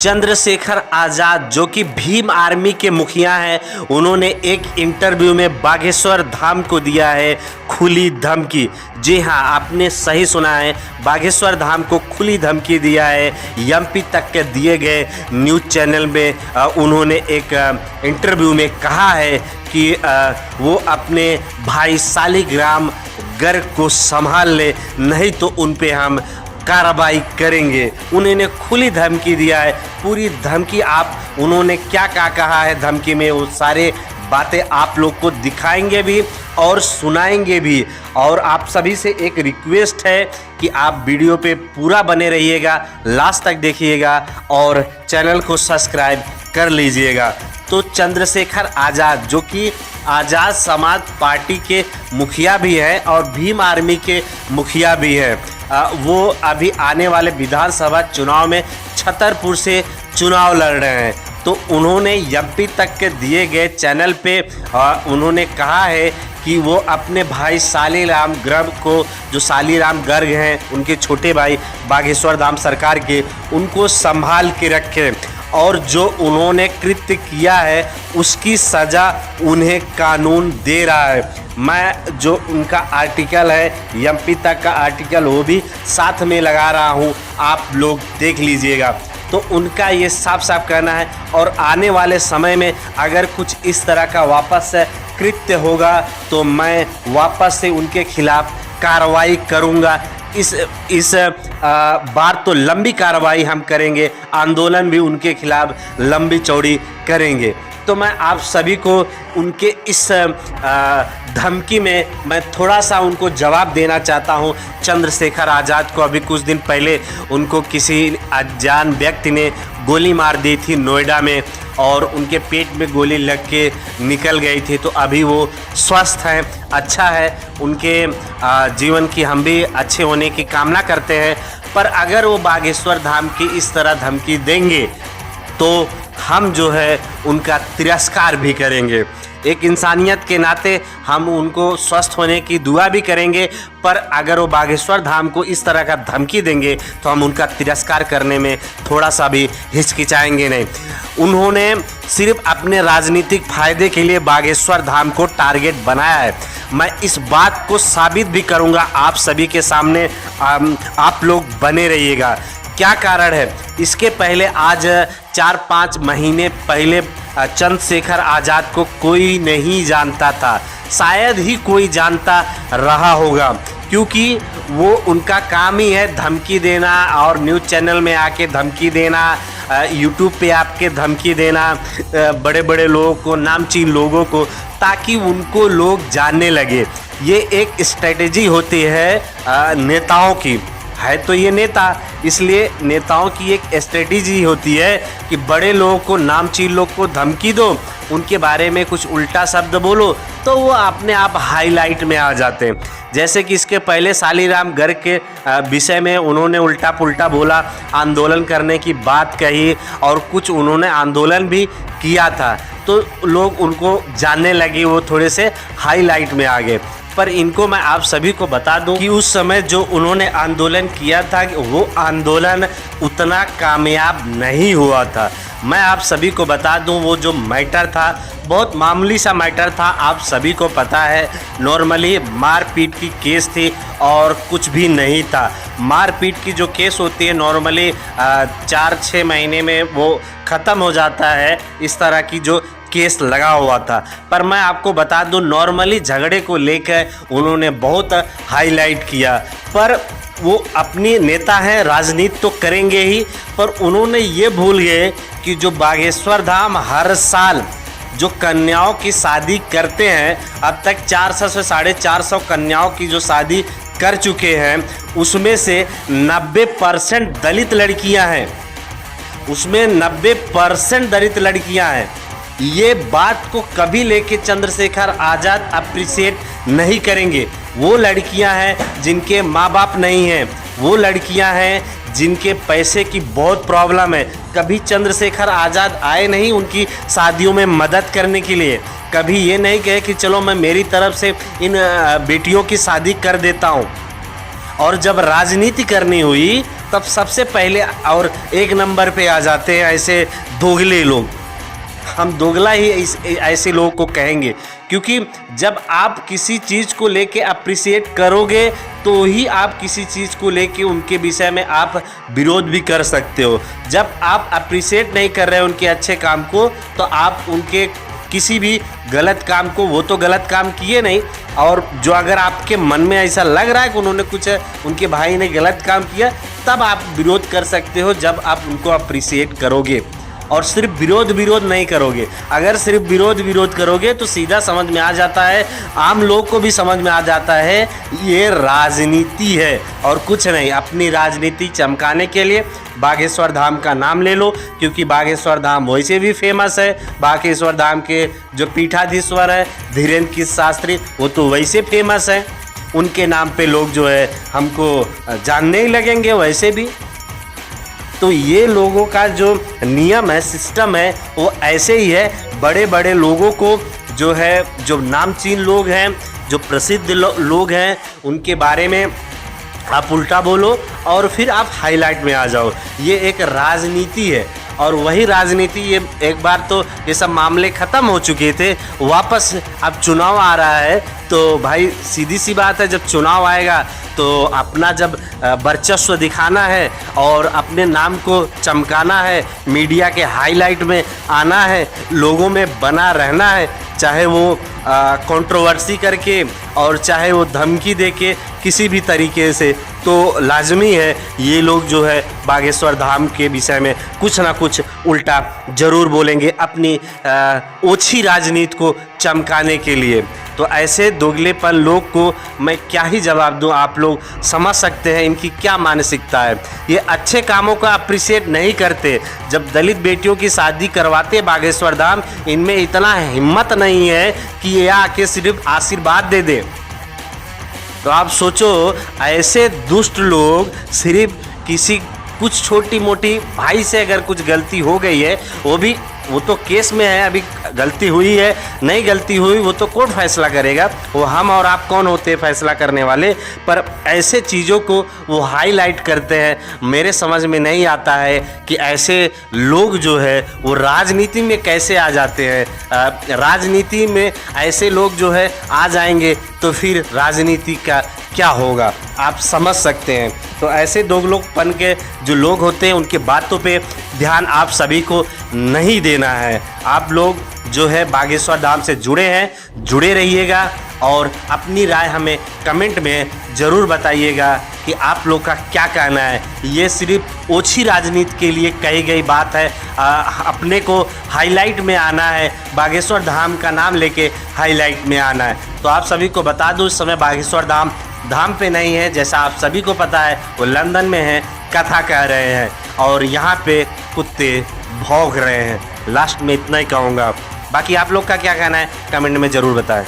चंद्रशेखर आज़ाद जो कि भीम आर्मी के मुखिया हैं, उन्होंने एक इंटरव्यू में बागेश्वर धाम को दिया है खुली धमकी। जी हाँ, आपने सही सुना है, बागेश्वर धाम को खुली धमकी दिया है। एमपी तक के दिए गए न्यूज़ चैनल में उन्होंने एक इंटरव्यू में कहा है कि वो अपने भाई शालिग्राम गर्ग को संभाल ले, नहीं तो उन पे हम कार्रवाई करेंगे। उन्होंने खुली धमकी दिया है। पूरी धमकी उन्होंने क्या क्या कहा है धमकी में, वो सारे बातें आप लोग को दिखाएंगे भी और सुनाएंगे भी। और आप सभी से एक रिक्वेस्ट है कि आप वीडियो पे पूरा बने रहिएगा, लास्ट तक देखिएगा और चैनल को सब्सक्राइब कर लीजिएगा। तो चंद्रशेखर आज़ाद जो कि आज़ाद समाज पार्टी के मुखिया भी हैं और भीम आर्मी के मुखिया भी हैं, वो अभी आने वाले विधानसभा चुनाव में छतरपुर से चुनाव लड़ रहे हैं। तो उन्होंने एमपी तक के दिए गए चैनल पे उन्होंने कहा है कि वो अपने भाई शालिग्राम गर्ग को, जो शालिग्राम गर्ग हैं उनके छोटे भाई बागेश्वर धाम सरकार के, उनको संभाल के रखें और जो उन्होंने कृत्य किया है उसकी सज़ा उन्हें कानून दे रहा है। मैं जो उनका आर्टिकल है एमपी तक का आर्टिकल वो भी साथ में लगा रहा हूँ, आप लोग देख लीजिएगा। तो उनका ये साफ साफ कहना है और आने वाले समय में अगर कुछ इस तरह का वापस से कृत्य होगा तो मैं वापस से उनके खिलाफ कार्रवाई करूँगा। इस बार तो लंबी कार्रवाई हम करेंगे, आंदोलन भी उनके खिलाफ लंबी चौड़ी करेंगे। तो मैं आप सभी को उनके इस धमकी में मैं थोड़ा सा उनको जवाब देना चाहता हूं। चंद्रशेखर आज़ाद को अभी कुछ दिन पहले उनको किसी अनजान व्यक्ति ने गोली मार दी थी नोएडा में और उनके पेट में गोली लग के निकल गई थी। तो अभी वो स्वस्थ हैं, अच्छा है, उनके जीवन की हम भी अच्छे होने की कामना करते हैं। पर अगर वो बागेश्वर धाम की इस तरह धमकी देंगे तो हम जो है उनका तिरस्कार भी करेंगे। एक इंसानियत के नाते हम उनको स्वस्थ होने की दुआ भी करेंगे, पर अगर वो बागेश्वर धाम को इस तरह का धमकी देंगे तो हम उनका तिरस्कार करने में थोड़ा सा भी हिचकिचाएंगे नहीं। उन्होंने सिर्फ अपने राजनीतिक फायदे के लिए बागेश्वर धाम को टारगेट बनाया है। मैं इस बात को साबित भी करूंगा आप सभी के सामने, आप लोग बने रहिएगा। क्या कारण है? इसके पहले आज 4-5 महीने पहले चंद्रशेखर आज़ाद को कोई नहीं जानता था, शायद ही कोई जानता रहा होगा, क्योंकि वो उनका काम ही है धमकी देना और न्यूज़ चैनल में आके धमकी देना, यूट्यूब पे आपके धमकी देना बड़े बड़े लोगों को, नामचीन लोगों को, ताकि उनको लोग जानने लगे। ये एक स्ट्रेटेजी होती है नेताओं की, है तो ये नेता, इसलिए नेताओं की एक स्ट्रेटेजी होती है कि बड़े लोगों को, नामचीन लोग को धमकी दो, उनके बारे में कुछ उल्टा शब्द बोलो तो वो अपने आप हाईलाइट में आ जाते हैं। जैसे कि इसके पहले शालिग्राम गर्ग के विषय में उन्होंने उल्टा पुल्टा बोला, आंदोलन करने की बात कही और कुछ उन्होंने आंदोलन भी किया था, तो लोग उनको जानने लगे, वो थोड़े से हाईलाइट में आ गए। पर इनको मैं आप सभी को बता दूं कि उस समय जो उन्होंने आंदोलन किया था वो आंदोलन उतना कामयाब नहीं हुआ था। मैं आप सभी को बता दूं वो जो मैटर था बहुत मामूली सा मैटर था, आप सभी को पता है। नॉर्मली मारपीट की केस थी और कुछ भी नहीं था। मारपीट की जो केस होती है नॉर्मली 4-6 महीने में वो ख़त्म हो जाता है, इस तरह की जो केस लगा हुआ था। पर मैं आपको बता दूं नॉर्मली झगड़े को लेकर उन्होंने बहुत हाईलाइट किया, पर वो अपनी नेता हैं, राजनीति तो करेंगे ही, पर उन्होंने ये भूल गए कि जो बागेश्वर धाम हर साल जो कन्याओं की शादी करते हैं, अब तक 400 से 450 कन्याओं की जो शादी कर चुके हैं, उसमें से 90% दलित लड़कियां हैं, उसमें 90% दलित लड़कियां हैं। ये बात को कभी लेके चंद्रशेखर आज़ाद अप्रिशिएट नहीं करेंगे। वो लड़कियां हैं जिनके माँ बाप नहीं हैं, वो लड़कियां हैं जिनके पैसे की बहुत प्रॉब्लम है। कभी चंद्रशेखर आज़ाद आए नहीं उनकी शादियों में मदद करने के लिए, कभी ये नहीं कहे कि चलो मैं मेरी तरफ से इन बेटियों की शादी कर देता हूँ। और जब राजनीति करनी हुई तब सबसे पहले और एक नंबर पे आ जाते हैं ऐसे दोगले लोग। हम दोगला ही ऐसे लोगों को कहेंगे, क्योंकि जब आप किसी चीज़ को लेके अप्रिसिएट करोगे तो ही आप किसी चीज़ को लेके उनके विषय में आप विरोध भी कर सकते हो। जब आप अप्रिसिएट नहीं कर रहे हैं उनके अच्छे काम को, तो आप उनके किसी भी गलत काम को, वो तो गलत काम किए नहीं, और जो अगर आपके मन में ऐसा लग रहा है कि उन्होंने कुछ, उनके भाई ने गलत काम किया, तब आप विरोध कर सकते हो जब आप उनको अप्रिसिएट करोगे। और सिर्फ विरोध नहीं करोगे। अगर सिर्फ विरोध करोगे तो सीधा समझ में आ जाता है, आम लोग को भी समझ में आ जाता है ये राजनीति है और कुछ नहीं। अपनी राजनीति चमकाने के लिए बागेश्वर धाम का नाम ले लो, क्योंकि बागेश्वर धाम वैसे भी फेमस है। बागेश्वर धाम के जो पीठाधीश्वर है धीरेन्द्र की शास्त्री, वो तो वैसे फेमस है। उनके नाम पे लोग जो है हमको जानने ही लगेंगे वैसे भी। तो ये लोगों का जो नियम है, सिस्टम है, वो ऐसे ही है। बड़े बड़े लोगों को जो है, जो नामचीन लोग हैं, जो प्रसिद्ध लोग हैं, उनके बारे में आप उल्टा बोलो और फिर आप हाईलाइट में आ जाओ। ये एक राजनीति है और वही राजनीति, ये एक बार तो ये सब मामले ख़त्म हो चुके थे, वापस अब चुनाव आ रहा है। तो भाई सीधी सी बात है, जब चुनाव आएगा तो अपना जब वर्चस्व दिखाना है और अपने नाम को चमकाना है, मीडिया के हाईलाइट में आना है, लोगों में बना रहना है, चाहे वो कंट्रोवर्सी करके और चाहे वो धमकी देके किसी भी तरीके से, तो लाजमी है ये लोग जो है बागेश्वर धाम के विषय में कुछ ना कुछ उल्टा ज़रूर बोलेंगे अपनी ओछी राजनीति को चमकाने के लिए। तो ऐसे दोगलेपन लोग को मैं क्या ही जवाब दूं, आप लोग समझ सकते हैं इनकी क्या मानसिकता है। ये अच्छे कामों का अप्रिशिएट नहीं करते। जब दलित बेटियों की शादी करवाते बागेश्वर धाम, इनमें इतना हिम्मत नहीं है कि ये आके सिर्फ आशीर्वाद दे दे। तो आप सोचो, ऐसे दुष्ट लोग सिर्फ किसी कुछ छोटी मोटी भाई से अगर कुछ गलती हो गई है, वो तो केस में है, अभी गलती हुई है नहीं गलती हुई वो तो कोर्ट फैसला करेगा, वो हम और आप कौन होते हैं फैसला करने वाले। पर ऐसे चीज़ों को वो हाईलाइट करते हैं। मेरे समझ में नहीं आता है कि ऐसे लोग जो है वो राजनीति में कैसे आ जाते हैं। राजनीति में ऐसे लोग जो है आ जाएंगे तो फिर राजनीति का क्या होगा, आप समझ सकते हैं। तो ऐसे दोगलोपन के जो लोग होते हैं उनके बातों पे ध्यान आप सभी को नहीं देना है। आप लोग जो है बागेश्वर धाम से जुड़े हैं, जुड़े रहिएगा और अपनी राय हमें कमेंट में ज़रूर बताइएगा कि आप लोग का क्या कहना है। ये सिर्फ ओछी राजनीति के लिए कही गई बात है। अपने को हाईलाइट में आना है, बागेश्वर धाम का नाम लेके हाईलाइट में आना है। तो आप सभी को बता दूं, इस समय बागेश्वर धाम पे नहीं है, जैसा आप सभी को पता है, वो लंदन में है, कथा कह रहे हैं और यहाँ पे कुत्ते भौंक रहे हैं। लास्ट में इतना ही कहूँगा, बाकी आप लोग का क्या कहना है कमेंट में ज़रूर बताएं।